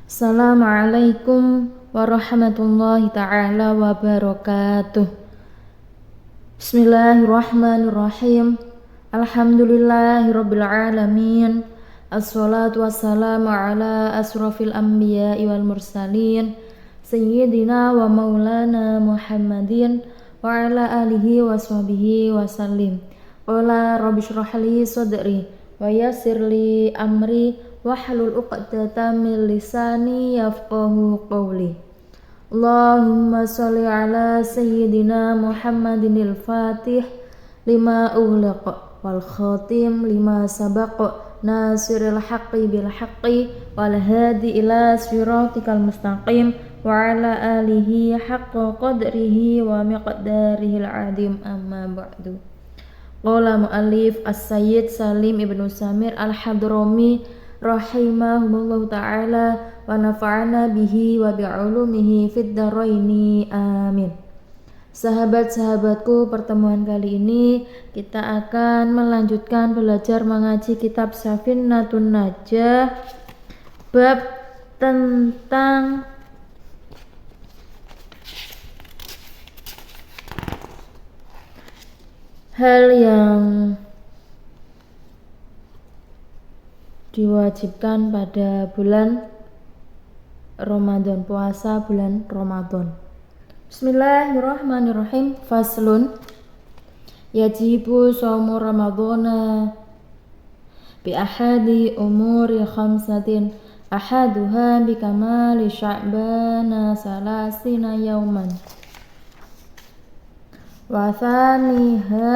Assalamualaikum warahmatullahi ta'ala wabarakatuh. Bismillahirrahmanirrahim. Alhamdulillahirabbil alamin. Assalatu wassalamu ala asrofil anbiya'i wal mursalin Sayyidina wa maulana Muhammadin wa ala alihi wa sahbihi wa sallim. Qala rabbi shrah li sadri wa yassir li amri wahlul 'uqdatam min lisani yafqahu qawli. Allahumma sholli ala sayyidina Muhammadinil Fatih lima ughliqa wal khatim lima sabaqa nasiril haqqi bil haqqi wal hadi ila siratikal mustaqim wa ala alihi haqqa qadrihi wa miqdarihil adim, amma ba'du. Qala mu'allif as-sayyid Salim ibnu Samir al-Hadrami rahimahumullah ta'ala wa nafa'ana bihi wa bi'ulumihi fid dharaini, amin. Sahabat-sahabatku, pertemuan kali ini kita akan melanjutkan belajar mengaji kitab Safinnatun Najah, bab tentang hal yang diwajibkan pada bulan Ramadan, puasa bulan Ramadan. Bismillahirrahmanirrahim. Faslun. Yajibu shaumu Ramadana bi ahadi umuri khamsatin ahaduha bi kamali sya'bana salasina yauman wa thaniha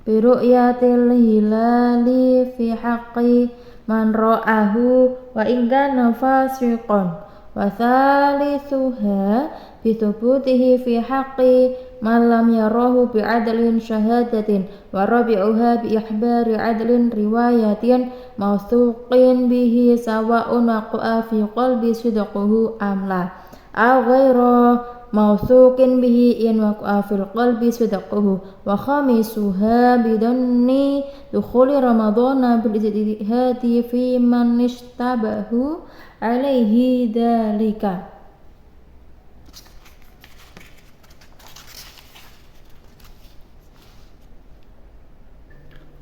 bi ru'yatil hilali fi haqqi man ra'ahu wa in kana fasiqan wa thalithuha bi thubutihi fi haqqi man lam yarahu bi adlin syahadatin wa rabi'uha bi ihbari adlin riwayatin mawthuqin bihi sawa'un waqa'a fi qalbi sidquhu am la aw ghairu mawthuqin bihi in waqa'a fil qalbi sidquhu wa khamisuha bidhanni dukhuli ramadhana bil ijtihadi fi man ishtabahu alaihi dalika.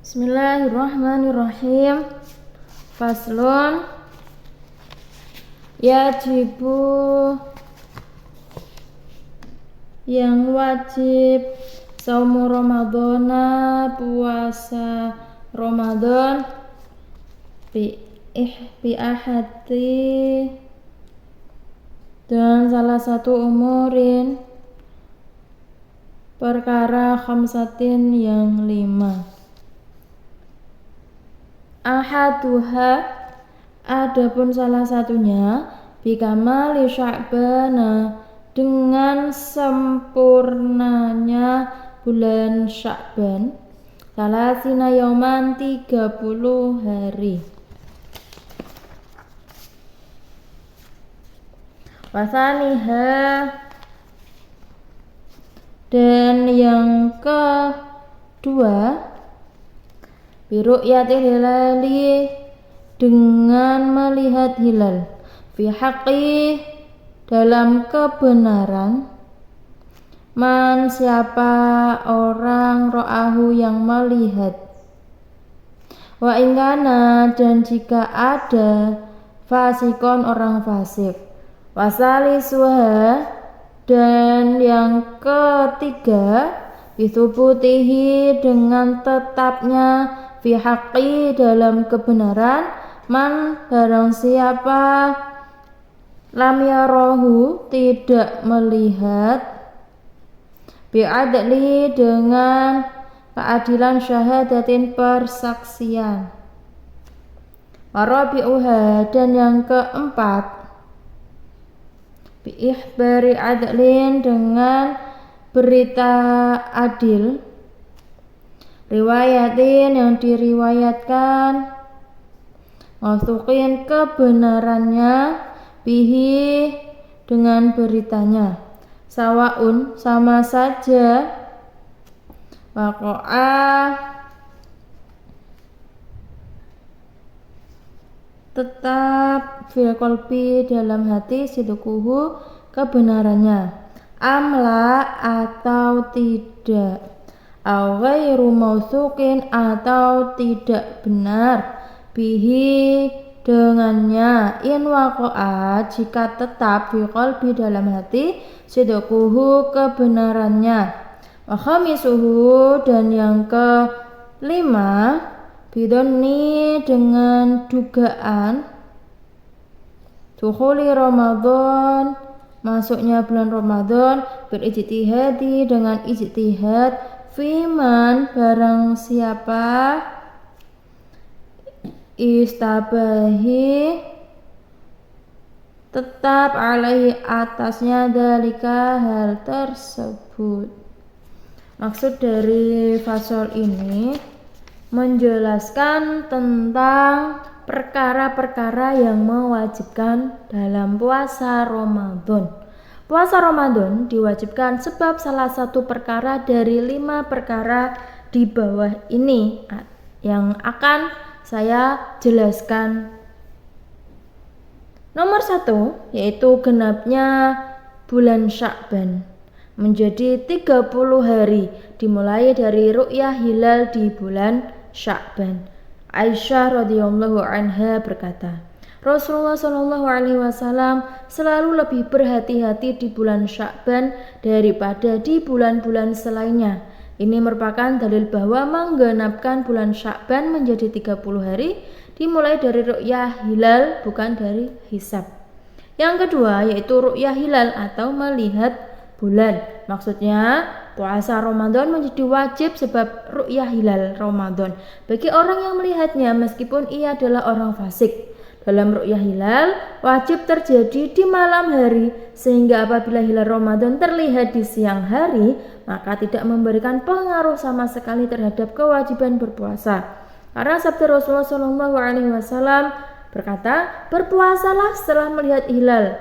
Bismillahirrahmanirrahim. Faslun. Yajibu, yang wajib, saumu Ramadana, puasa Ramadan, bi ahadi, dan salah satu umurin, perkara khamsatin yang 5. Ahaduha, adapun salah satunya, bikamali sya'bana, dengan sempurnanya bulan Sya'ban, salasina yauman, 30 hari. Wasaniha, dan yang kedua, biru'yatil hilali, dengan melihat hilal, fi haqqi, dalam kebenaran, man, siapa orang, ro'ahu, yang melihat, wa ingkana, dan jika ada, fasikon, orang fasik, wasalisuha, dan yang ketiga, bisubutihi, dengan tetapnya, fi haqqi, dalam kebenaran, man, barang siapa, lam yarahu, tidak melihat, bi'adli, dengan keadilan syahadatin, persaksian, warabi'uha, dan yang keempat, bi'ihbari adlin, dengan berita adil, riwayatin, yang diriwayatkan, mawthuqin, kebenarannya, bihi, dengan beritanya, sawaun, sama saja, waqa'a, tetap fil qalbi dalam hati sidquhu kebenarannya, amla atau tidak, au ghairu mautsuqin atau tidak benar, bihi dengannya, in waqa'a jika tetap fi qalbi dalam hati sidquhu kebenarannya. Wa khamisuhu dan yang kelima, bidonni dengan dugaan dukhuli Ramadan masuknya bulan Ramadan, berijtihadi dengan ijtihad, fiman barang siapa istabahi tetap alaihi atasnya dalika hal tersebut. Maksud dari fasal ini menjelaskan tentang perkara-perkara yang mewajibkan dalam puasa Ramadan. Puasa Ramadan diwajibkan sebab salah satu perkara dari 5 perkara di bawah ini yang akan saya jelaskan. Nomor 1 yaitu genapnya bulan Sya'ban menjadi 30 hari dimulai dari ru'yah hilal di bulan Sya'ban. Aisyah radhiyallahu anha berkata, Rasulullah Shallallahu alaihi wasallam selalu lebih berhati-hati di bulan Sya'ban daripada di bulan-bulan selainnya. Ini merupakan dalil bahwa menggenapkan bulan Sya'ban menjadi 30 hari dimulai dari ru'yah hilal bukan dari hisab. Yang kedua yaitu ru'yah hilal atau melihat bulan. Maksudnya puasa Ramadan menjadi wajib sebab ru'yah hilal Ramadan bagi orang yang melihatnya meskipun ia adalah orang fasik. Dalam ru'yah hilal wajib terjadi di malam hari sehingga apabila hilal Ramadan terlihat di siang hari maka tidak memberikan pengaruh sama sekali terhadap kewajiban berpuasa. Karena sabda Rasulullah SAW berkata, berpuasalah setelah melihat hilal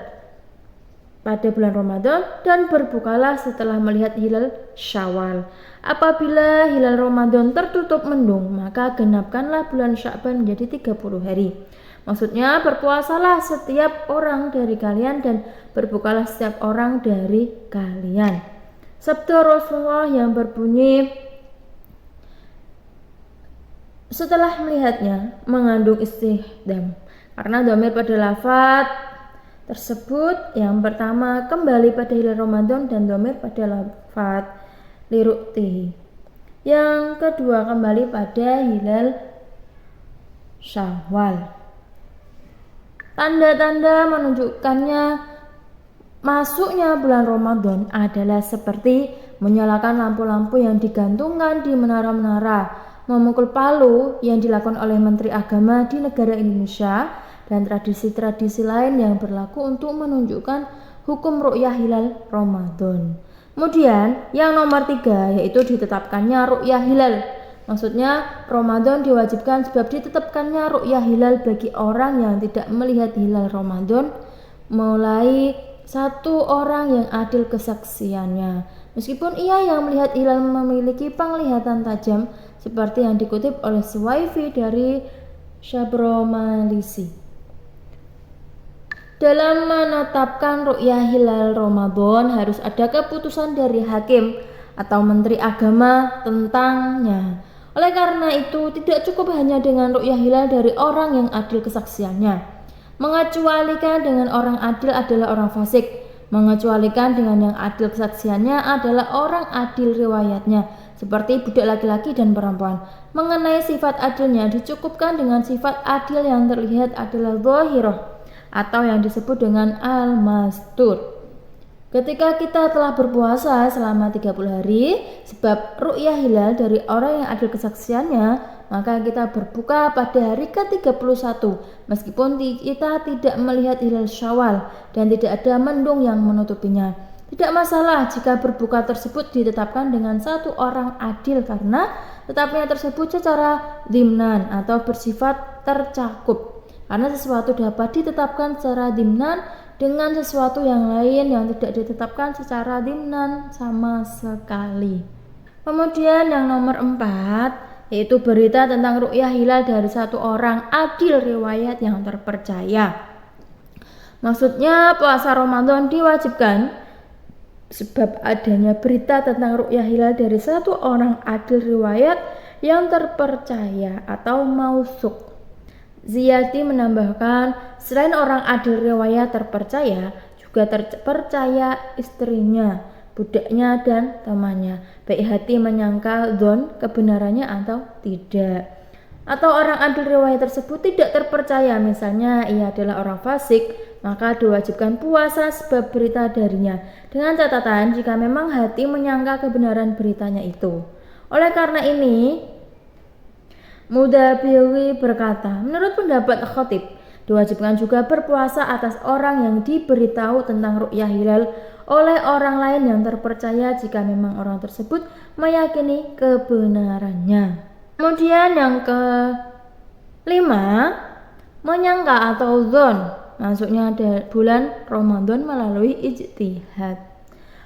pada bulan Ramadan dan berbukalah setelah melihat hilal Syawal. Apabila hilal Ramadan tertutup mendung maka genapkanlah bulan Sya'ban menjadi 30 hari. Maksudnya berpuasalah setiap orang dari kalian dan berbukalah setiap orang dari kalian. Sabda Rasulullah yang berbunyi, setelah melihatnya mengandung istihdam karena dhamir pada lafaz tersebut yang pertama kembali pada hilal Ramadan dan dhamir pada lafaz liru'tihi. Yang kedua kembali pada hilal Syawal. Tanda-tanda menunjukkannya masuknya bulan Ramadan adalah seperti menyalakan lampu-lampu yang digantungkan di menara-menara, memukul palu yang dilakukan oleh Menteri Agama di negara Indonesia, dan tradisi-tradisi lain yang berlaku untuk menunjukkan hukum ru'yah hilal Ramadan. Kemudian yang nomor 3 yaitu ditetapkannya ru'yah hilal. Maksudnya Ramadan diwajibkan sebab ditetapkannya ru'yah hilal bagi orang yang tidak melihat hilal Ramadan mulai 1 orang yang adil kesaksiannya. Meskipun ia yang melihat hilal memiliki penglihatan tajam seperti yang dikutip oleh Suwaifi dari Syabromalisi. Dalam menetapkan ru'yah hilal Ramadan harus ada keputusan dari hakim atau menteri agama tentangnya. Oleh karena itu tidak cukup hanya dengan ru'yah hilal dari orang yang adil kesaksiannya. Mengecualikan dengan orang adil adalah orang fasik. Mengecualikan dengan yang adil kesaksiannya adalah orang adil riwayatnya, seperti budak laki-laki dan perempuan. Mengenai sifat adilnya dicukupkan dengan sifat adil yang terlihat adalah zahirah atau yang disebut dengan al-mastur. Ketika kita telah berpuasa selama 30 hari sebab ru'yah hilal dari orang yang adil kesaksiannya, maka kita berbuka pada hari ke-31 meskipun kita tidak melihat hilal Syawal dan tidak ada mendung yang menutupinya. Tidak masalah jika berbuka tersebut ditetapkan dengan 1 orang adil karena tetapnya tersebut secara dhimnan atau bersifat tercakup. Karena sesuatu dapat ditetapkan secara dhimnan dengan sesuatu yang lain yang tidak ditetapkan secara dhimnan sama sekali. Kemudian yang nomor 4 yaitu berita tentang ru'yah hilal dari satu orang adil riwayat yang terpercaya. Maksudnya puasa Ramadan diwajibkan sebab adanya berita tentang ru'yah hilal dari satu orang adil riwayat yang terpercaya atau mausuk. Ziyadi menambahkan, selain orang adil riwayat terpercaya, juga terpercaya istrinya, budaknya, dan temannya, baik hati menyangka dzon kebenarannya atau tidak. Atau orang adil riwayat tersebut tidak terpercaya, misalnya ia adalah orang fasik, maka diwajibkan puasa sebab berita darinya, dengan catatan jika memang hati menyangka kebenaran beritanya itu. Oleh karena ini, Mudabiwi berkata, menurut pendapat Khatib, diwajibkan juga berpuasa atas orang yang diberitahu tentang ru'yah hilal oleh orang lain yang terpercaya jika memang orang tersebut meyakini kebenarannya. Kemudian yang kelima, menyangka atau dzon, masuknya bulan Ramadan melalui ijtihad.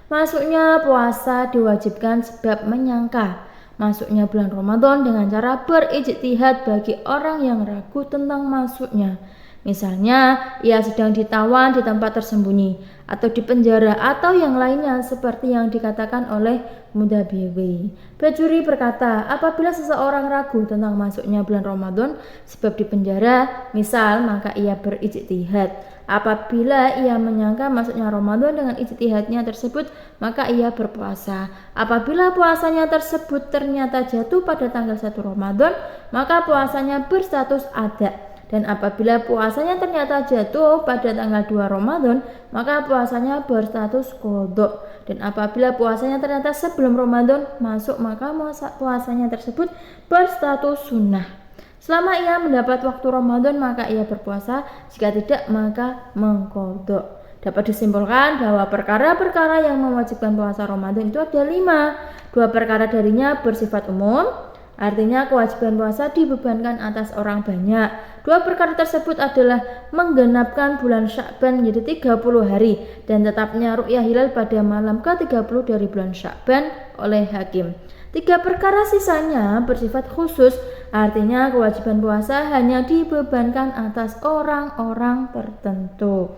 Masuknya puasa diwajibkan sebab menyangka masuknya bulan Ramadan dengan cara berijtihad bagi orang yang ragu tentang masuknya. Misalnya, ia sedang ditawan di tempat tersembunyi atau di penjara atau yang lainnya seperti yang dikatakan oleh Mudabiwi. Bajuri berkata, apabila seseorang ragu tentang masuknya bulan Ramadan sebab di penjara, misal, maka ia berijtihad. Apabila ia menyangka masuknya Ramadan dengan ijtihadnya tersebut, maka ia berpuasa. Apabila puasanya tersebut ternyata jatuh pada tanggal 1 Ramadan, maka puasanya berstatus ada. Dan apabila puasanya ternyata jatuh pada tanggal 2 Ramadan, maka puasanya berstatus qadha. Dan apabila puasanya ternyata sebelum Ramadan masuk, maka puasanya tersebut berstatus sunnah. Selama ia mendapat waktu Ramadan, maka ia berpuasa, jika tidak maka mengqadha. Dapat disimpulkan bahwa perkara-perkara yang mewajibkan puasa Ramadan itu ada 5. 2 perkara darinya bersifat umum, artinya kewajiban puasa dibebankan atas orang banyak. 2 perkara tersebut adalah menggenapkan bulan Sya'ban menjadi 30 hari dan tetapnya ru'yah hilal pada malam ke-30 dari bulan Sya'ban oleh hakim. 3 perkara sisanya bersifat khusus, artinya kewajiban puasa hanya dibebankan atas orang-orang tertentu.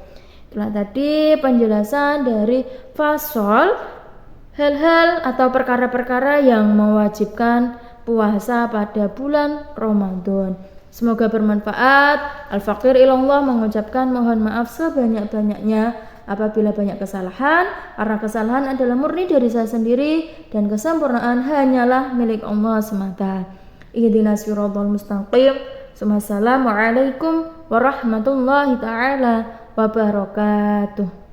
Itulah tadi penjelasan dari fasol, hal-hal atau perkara-perkara yang mewajibkan puasa pada bulan Ramadan. Semoga bermanfaat. Al-Faqir ilallah mengucapkan mohon maaf sebanyak-banyaknya apabila banyak kesalahan, karena kesalahan adalah murni dari saya sendiri dan kesempurnaan hanyalah milik Allah semata. Ihdinas siratal mustaqim. Wassalamualaikum warahmatullahi taala wabarakatuh.